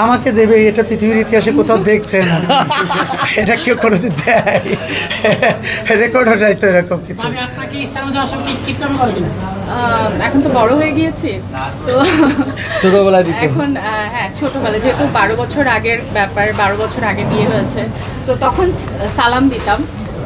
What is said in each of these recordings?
আমাকে দেবে এটা পৃথিবীর ইতিহাসে কোথাও দেখছে না, এটা কেউ কোনোদিন দেয় রেকর্ড হয়ে তো এরকম কিছু। এখন তো বড় হয়ে গিয়েছি, তো ছোটবেলায় দিত এখন হ্যাঁ ছোটবেলায়, যেহেতু 12 বছর আগের ব্যাপার, 12 বছর আগে বিয়ে হয়েছে, তো তখন সালাম দিতাম,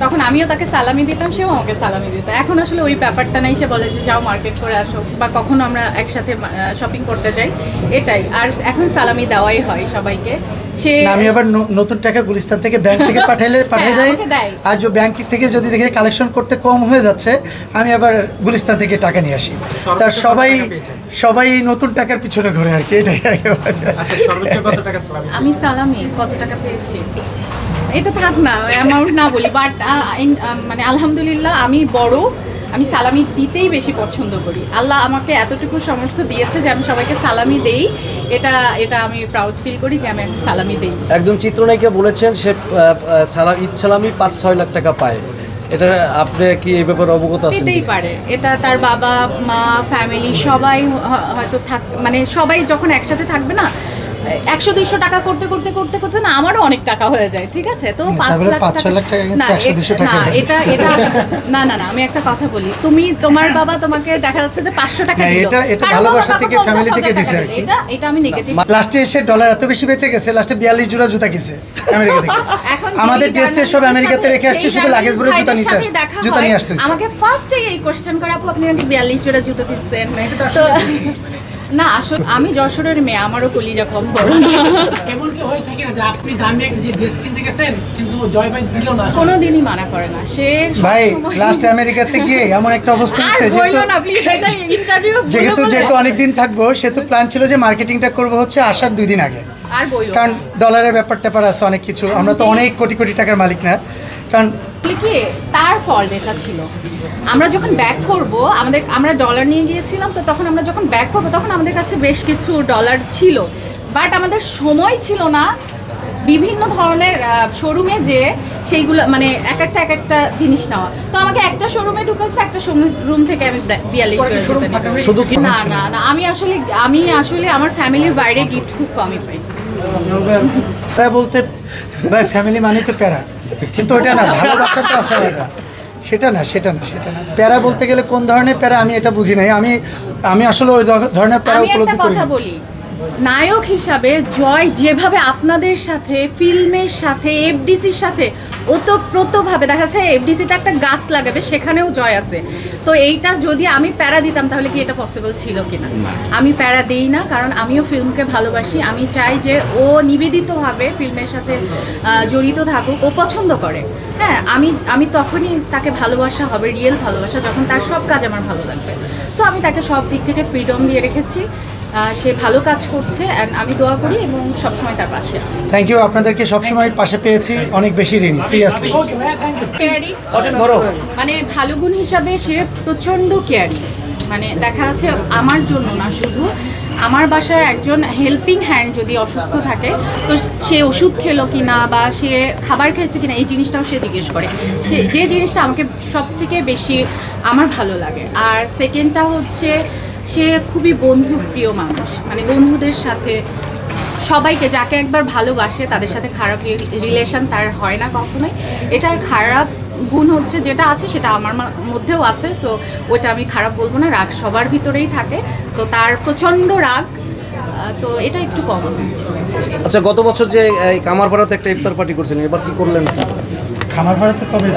তখন আমিও তাকে সালামি দিতাম, সেও আমাকে সালামি দিত। এখন আসলে ওই ব্যাপারটা নাই, সে বলে যে যাও মার্কেট করে আসো, বা কখনো আমরা একসাথে শপিং করতে যাই, এটাই। আর এখন সালামি দেওয়াই হয় সবাইকে। সে আমি আবার নতুন টাকা গুলিস্তান থেকে ব্যাংক থেকে পাঠিয়ে দেয়, আর যে ব্যাংক থেকে যদি দেখে কালেকশন করতে কম হয়ে যাচ্ছে, আমি আবার গুলিস্তান থেকে টাকা নিয়ে আসি। তার সবাই নতুন টাকার পিছনে ঘুরে আর কি, এটাই। আমি সালামি কত টাকা পেয়েছি এটা থাক না, অ্যামাউন্ট না বলি, বাট মানে আলহামদুলিল্লাহ আমি সালামি দিতেই বেশি পছন্দ করি। আল্লাহ আমাকে এতটুকু সামর্থ্য দিয়েছে যে আমি সবাইকে সালামি দেই, এটা আমি প্রাউড ফিল করি যে আমি সালামি দেই। একজন চিত্রনায়িকা বলেছেন সে ঈদ সালামি 5-6 লাখ টাকা পায়, এটা আপনি কি এই ব্যাপারে অবগত আছেন? দিতেই পারে, এটা তার বাবা মা ফ্যামিলি সবাই হয়তো মানে সবাই যখন একসাথে থাকবে না, 100-200 টাকা করতে করতে করতে করতে না আমারও অনেক টাকা হয়ে যায়, ঠিক আছে? তো 5 লাখ টাকা না, এটা না না না, আমি একটা কথা বলি, তোমার বাবা তোমাকে দেখা যাচ্ছে যে 500 টাকা দিল, এটা ভালোবাসা থেকে ফ্যামিলি থেকে দিছে আর কি। এটা আমি নেগেটিভ। লাস্টে এসে ডলার এত বেশি বেঁচে গেছে, লাস্টে 42 জোড়া জুতা কিনছে আমেরিকা থেকে। আমাদের টেস্টে সব আমেরিকাতে রেখে আসছে, শুধু লাগেজ ভরে জুতা নিয়ে আসছে। আমাকে ফার্স্টেই এই কোশ্চেন করে, আপু আপনি নাকি 42 জোড়া জুতা কিনছেন? তো না, আসলে আমি যশোরের মেয়ে, আমারও কলিজা কম বড় না। কেমন কি হয়েছে কিনা যে আপনি দামি একটা ড্রেস কিনতে গেছেন কিন্তু জয় ভাই দিল না? কোনোদিনই মানা করে না সে ভাই। লাস্ট আমেরিকাতে গিয়ে এমন একটা অবস্থা হচ্ছে, যেহেতু অনেকদিন থাকবো, সেহেতু প্ল্যান ছিল যে মার্কেটিংটা করবো হচ্ছে আসার 2 দিন আগে, কারণ ডলারের ব্যাপারটা আছে অনেক কিছু, আমরা তো অনেক কোটি কোটি টাকার মালিক না, কারণ কি তার ফল্ট এটা ছিল। আমরা যখন ব্যাক করব, আমরা ডলার নিয়ে গিয়েছিলাম, তো তখন আমরা যখন ব্যাক করব তখন আমাদের কাছে বেশ কিছু ডলার ছিল, বাট আমাদের সময় ছিল না বিভিন্ন ধরনের শোরুমে যে সেইগুলো মানে এক একটা জিনিস নেওয়া। তো আমাকে একটা শোরুমে ঢুকেছে, একটা শোরুম থেকে আমি 42 শুধু কি না না না, আমি আসলে আমার ফ্যামিলির বাইরে গিফট খুব কমই পাই। প্রায় বলতে ভাই ফ্যামিলি মানে তো প্যারা, কিন্তু ওটা না, ভালোবাসা তো আছে না, সেটা না। প্যারা বলতে গেলে কোন ধরনের প্যারা আমি এটা বুঝি নাই। আমি আসলে ওই ধরনের প্যারা উপলব্ধি করি। কথা বলি, নায়ক হিসাবে জয় যেভাবে আপনাদের সাথে, ফিল্মের সাথে, এফডিসির সাথে ওতপ্রোতভাবে দেখা যাচ্ছে, এফডিসিতে একটা গাছ লাগাবে সেখানেও জয় আছে, তো এইটা যদি আমি প্যারা দিতাম তাহলে কি এটা পসিবল ছিল কিনা? আমি প্যারা দিই না, কারণ আমিও ফিল্মকে ভালোবাসি। আমি চাই যে ও নিবেদিতভাবে ফিল্মের সাথে জড়িত থাকুক, ও পছন্দ করে। হ্যাঁ, আমি তখনই তাকে ভালোবাসা হবে, রিয়েল ভালোবাসা, যখন তার সব কাজ আমার ভালো লাগবে। সো আমি তাকে সব দিক থেকে ফ্রিডম দিয়ে রেখেছি, সে ভালো কাজ করছে, এন্ড আমি দোয়া করি এবং সবসময় তার পাশে আছি। থ্যাংক ইউ, আপনাদেরকে সবসময় পাশে পেয়েছি, অনেক বেশি ঋণী, সিরিয়াসলি। মানে ভালো গুণ হিসাবে সে প্রচণ্ড কেয়ারিং, মানে দেখা যাচ্ছে আমার জন্য না, শুধু আমার বাসায় একজন হেল্পিং হ্যান্ড যদি অসুস্থ থাকে, তো সে ওষুধ খেলো কিনা বা সে খাবার খেয়েছে কিনা, এই জিনিসটাও সে জিজ্ঞেস করে। যে জিনিসটা আমাকে সব থেকে বেশি আমার ভালো লাগে। আর সেকেন্ডটা হচ্ছে সে খুবই বন্ধুপ্রিয় মানুষ, মানে বন্ধুদের সাথে সবাইকে, যাকে একবার ভালোবাসে তাদের সাথে খারাপ রিলেশন তার হয় না কখনোই। এটার খারাপ গুণ হচ্ছে যেটা আছে সেটা আমার মধ্যেও আছে, সো ওইটা আমি খারাপ বলবো না। রাগ সবার ভিতরেই থাকে, তো তার প্রচণ্ড রাগ, তো এটা একটু কম হচ্ছে। আচ্ছা, গত বছর যে কামারপাড়াতে একটা ইফতার পার্টি করছিলেন, এবার কি করলেন? খামারপাড়াতে কবে?